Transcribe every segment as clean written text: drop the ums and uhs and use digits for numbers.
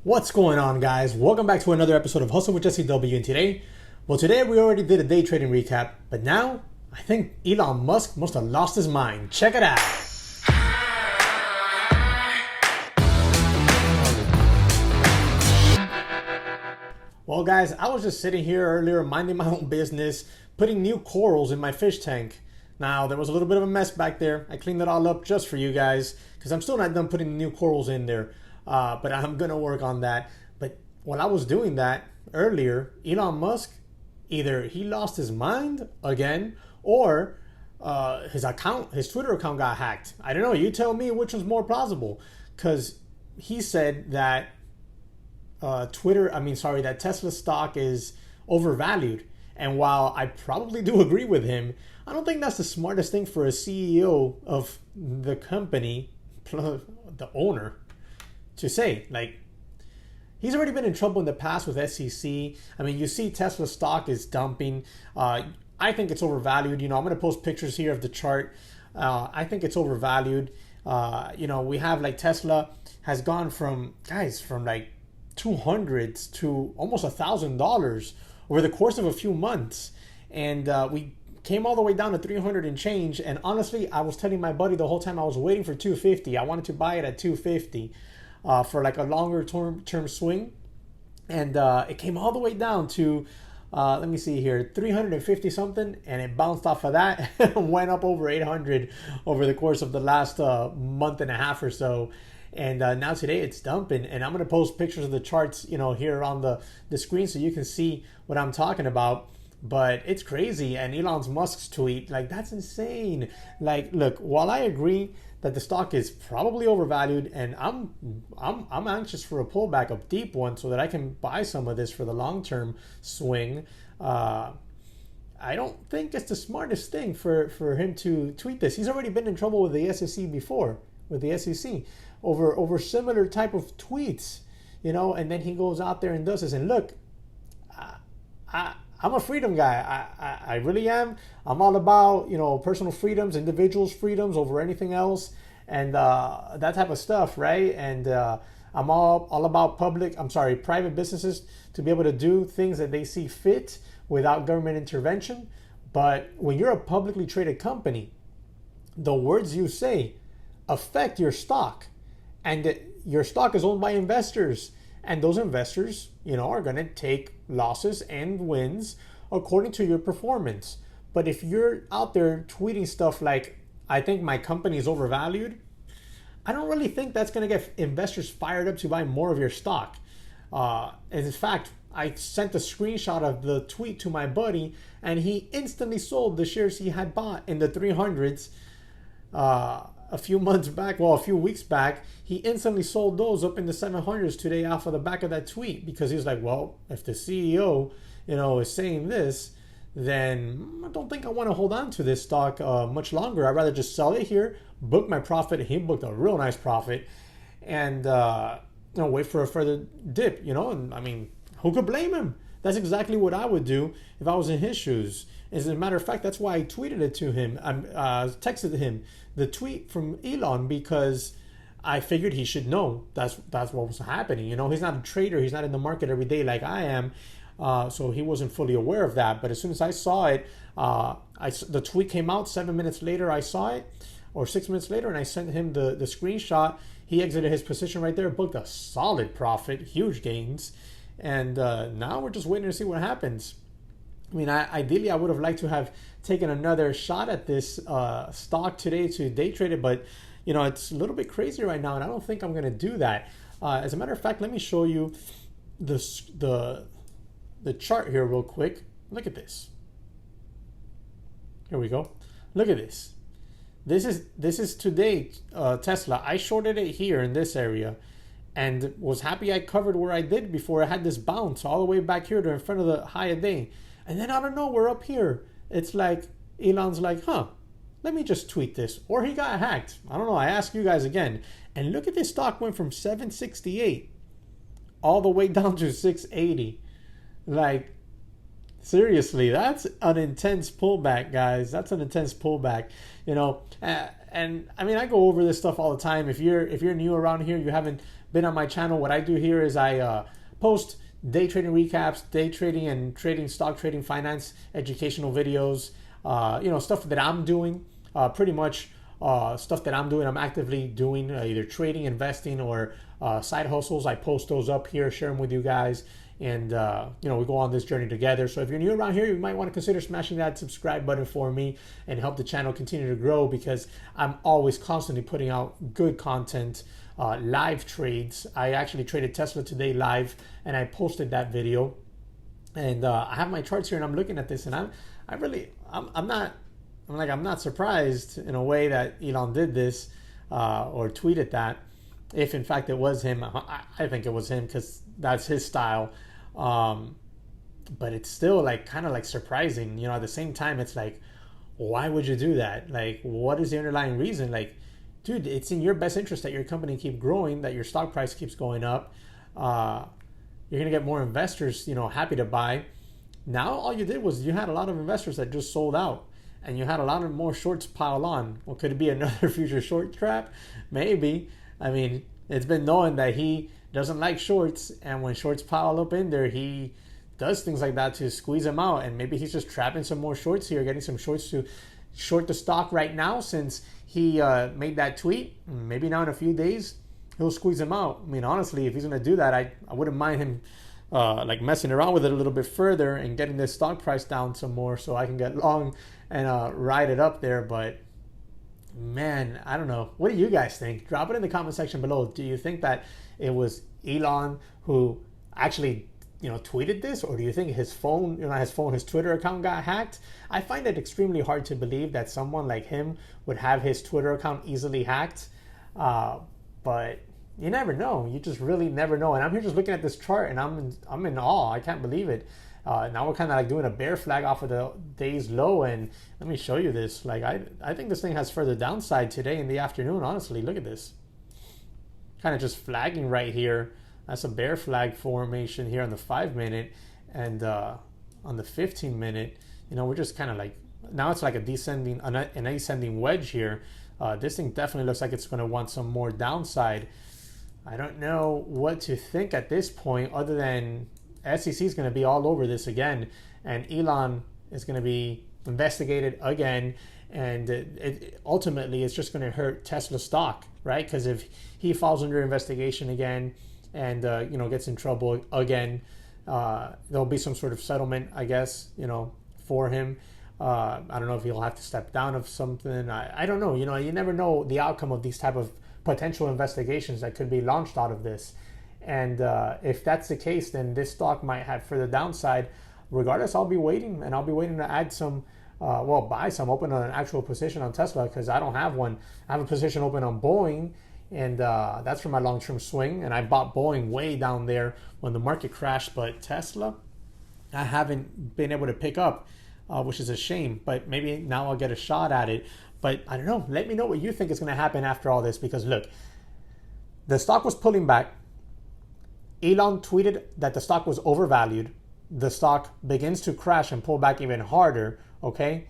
What's going on, guys? Welcome back to another episode of Hustle with Jesse W. And today we already did a day trading recap, but now I think Elon Musk must have lost his mind. Check it out. Well, guys, I was just sitting here earlier minding my own business, putting new corals in my fish tank. Now, there was a little bit of a mess back there. I cleaned it all up just for you guys because I'm still not done putting the new corals in there. But I'm going to work on that. But while I was doing that earlier, Elon Musk, either he lost his mind again or his Twitter account got hacked. I don't know. You tell me which one's more plausible. Because he said that that Tesla stock is overvalued. And while I probably do agree with him, I don't think that's the smartest thing for a CEO of the company, the owner, to say. Like, he's already been in trouble in the past with SEC. I mean, you see Tesla stock is dumping. I think it's overvalued. I'm going to post pictures here of the chart. I think it's overvalued. We have like Tesla has gone from like $200s to almost $1,000 over the course of a few months. And we came all the way down to 300 and change. And honestly, I was telling my buddy the whole time I was waiting for 250. I wanted to buy it at 250. For like a longer term swing, and it came all the way down to let me see here, 350 something, and it bounced off of that and went up over 800 over the course of the last month and a half or so. And now today it's dumping, and I'm going to post pictures of the charts here on the screen so you can see what I'm talking about. But it's crazy. And Elon Musk's tweet, like, that's insane. Like, look, while I agree that the stock is probably overvalued, and I'm anxious for a pullback, a deep one, so that I can buy some of this for the long-term swing. I don't think it's the smartest thing for him to tweet this. He's already been in trouble with the SEC before, with the SEC, over similar type of tweets, and then he goes out there and does this. And look, I'm a freedom guy. I really am. I'm all about, personal freedoms, individuals' freedoms over anything else, and that type of stuff, right? And I'm all about private businesses to be able to do things that they see fit without government intervention. But when you're a publicly traded company, the words you say affect your stock, and your stock is owned by investors. And those investors, are going to take losses and wins according to your performance. But if you're out there tweeting stuff like, I think my company is overvalued, I don't really think that's going to get investors fired up to buy more of your stock. And in fact, I sent a screenshot of the tweet to my buddy, and he instantly sold the shares he had bought in the 300s a few weeks back. He instantly sold those up in the 700s today off of the back of that tweet, because he was like, well, if the CEO, is saying this, then I don't think I want to hold on to this stock much longer. I'd rather just sell it here, book my profit. He booked a real nice profit, and wait for a further dip. And I mean, who could blame him? That's exactly what I would do if I was in his shoes. As a matter of fact, that's why I tweeted it to him. I texted him the tweet from Elon, because I figured he should know that's what was happening. He's not a trader. He's not in the market every day like I am. So he wasn't fully aware of that. But as soon as I saw it, the tweet came out 7 minutes later. I saw it, or 6 minutes later, and I sent him the screenshot. He exited his position right there, booked a solid profit, huge gains. And now we're just waiting to see what happens. I mean, ideally, I would have liked to have taken another shot at this stock today to day trade it, but it's a little bit crazy right now, and I don't think I'm going to do that. As a matter of fact, let me show you the chart here real quick. Look at this. Here we go. Look at this. This is today Tesla. I shorted it here in this area, and was happy I covered where I did before I had this bounce all the way back here to in front of the high of day. And then I don't know, we're up here. It's like Elon's like, let me just tweet this. Or he got hacked. I don't know. I ask you guys again. And look at this stock went from 768 all the way down to 680. Like, seriously, that's an intense pullback, guys. That's an intense pullback. And I mean, I go over this stuff all the time. If you're new around here, you haven't been on my channel, what I do here is I post day trading recaps, day trading and trading, stock trading, finance, educational videos, stuff that I'm doing, pretty much stuff that I'm doing, I'm actively doing, either trading, investing, or side hustles. I post those up here, share them with you guys, and we go on this journey together. So if you're new around here, you might want to consider smashing that subscribe button for me and help the channel continue to grow, because I'm always constantly putting out good content, live trades. I actually traded Tesla today live, and I posted that video, and I have my charts here, and I'm looking at this, and I'm not surprised in a way that Elon did this or tweeted that. If in fact it was him, I think it was him, because that's his style. But it's still kind of surprising. At the same time, it's like, why would you do that? What is the underlying reason? Dude, it's in your best interest that your company keep growing, that your stock price keeps going up. You're gonna get more investors, happy to buy. Now all you did was you had a lot of investors that just sold out, and you had a lot of more shorts pile on. Well, could it be another future short trap? Maybe. I mean, it's been known that he doesn't like shorts, and when shorts pile up in there, he does things like that to squeeze them out. And maybe he's just trapping some more shorts here, getting some shorts to short the stock right now, since he made that tweet. Maybe now in a few days, he'll squeeze them out. I mean, honestly, if he's going to do that, I wouldn't mind him messing around with it a little bit further and getting this stock price down some more, so I can get long and ride it up there. But man, I don't know. What do you guys think? Drop it in the comment section below. Do you think that it was Elon who actually, tweeted this, or do you think his Twitter account got hacked? I find it extremely hard to believe that someone like him would have his Twitter account easily hacked. But you never know. You just really never know. And I'm here just looking at this chart, and I'm in awe. I can't believe it. Now we're kind of doing a bear flag off of the day's low, and let me show you this. I think this thing has further downside today in the afternoon. Honestly, look at this. Kind of just flagging right here. That's a bear flag formation here on the 5-minute, and on the 15-minute, we're just kind of now it's like an ascending wedge here. This thing definitely looks like it's going to want some more downside. I don't know what to think at this point, other than SEC is going to be all over this again, and Elon is going to be investigated again, and ultimately it's just going to hurt Tesla stock, right? Because if he falls under investigation again and gets in trouble again, there'll be some sort of settlement, I guess, for him. I don't know if he'll have to step down of something. I don't know. You never know the outcome of these type of potential investigations that could be launched out of this. And if that's the case, then this stock might have further downside. Regardless, I'll be waiting, and I'll be waiting to add some, buy some, open an actual position on Tesla, because I don't have one. I have a position open on Boeing, and that's for my long-term swing. And I bought Boeing way down there when the market crashed, but Tesla, I haven't been able to pick up, which is a shame. But maybe now I'll get a shot at it. But I don't know. Let me know what you think is going to happen after all this, because look, the stock was pulling back. Elon tweeted that the stock was overvalued. The stock begins to crash and pull back even harder, okay?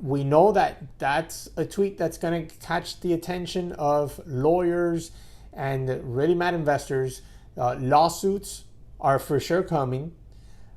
We know that that's a tweet that's going to catch the attention of lawyers and really mad investors. Lawsuits are for sure coming.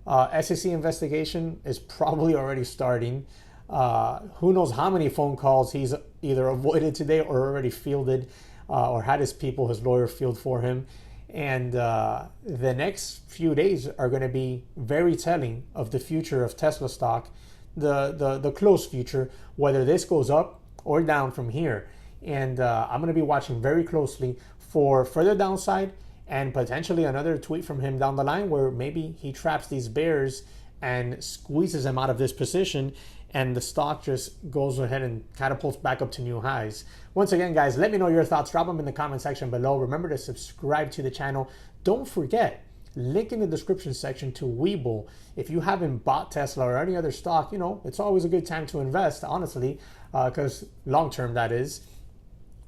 SEC investigation is probably already starting. Who knows how many phone calls he's either avoided today or already fielded, or had his lawyer field for him. And the next few days are going to be very telling of the future of Tesla stock, the close future, whether this goes up or down from here. And I'm going to be watching very closely for further downside, and potentially another tweet from him down the line where maybe he traps these bears and squeezes them out of this position, and the stock just goes ahead and catapults back up to new highs. Once again, guys, let me know your thoughts. Drop them in the comment section below. Remember to subscribe to the channel. Don't forget, link in the description section to Webull. If you haven't bought Tesla or any other stock, it's always a good time to invest, honestly, because long-term, that is.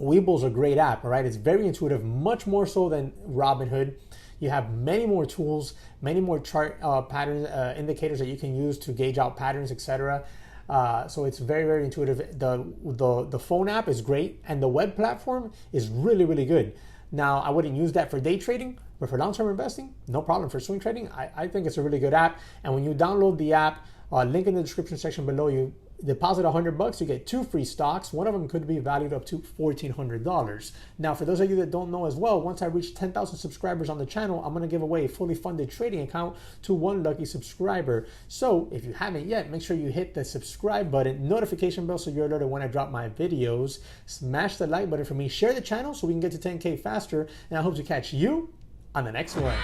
Webull's a great app, all right? It's very intuitive, much more so than Robinhood. You have many more tools, many more chart patterns, indicators that you can use to gauge out patterns, etc. So it's very, very intuitive. The phone app is great, and the web platform is really, really good. Now, I wouldn't use that for day trading, but for long-term investing, no problem. For swing trading, I think it's a really good app. And when you download the app, link in the description section below, you deposit $100, you get 2 free stocks. One of them could be valued up to $1,400. Now, for those of you that don't know as well, once I reach 10,000 subscribers on the channel, I'm going to give away a fully funded trading account to one lucky subscriber. So if you haven't yet, make sure you hit the subscribe button, notification bell, so you're alerted when I drop my videos. Smash the like button for me. Share the channel so we can get to 10K faster. And I hope to catch you on the next one.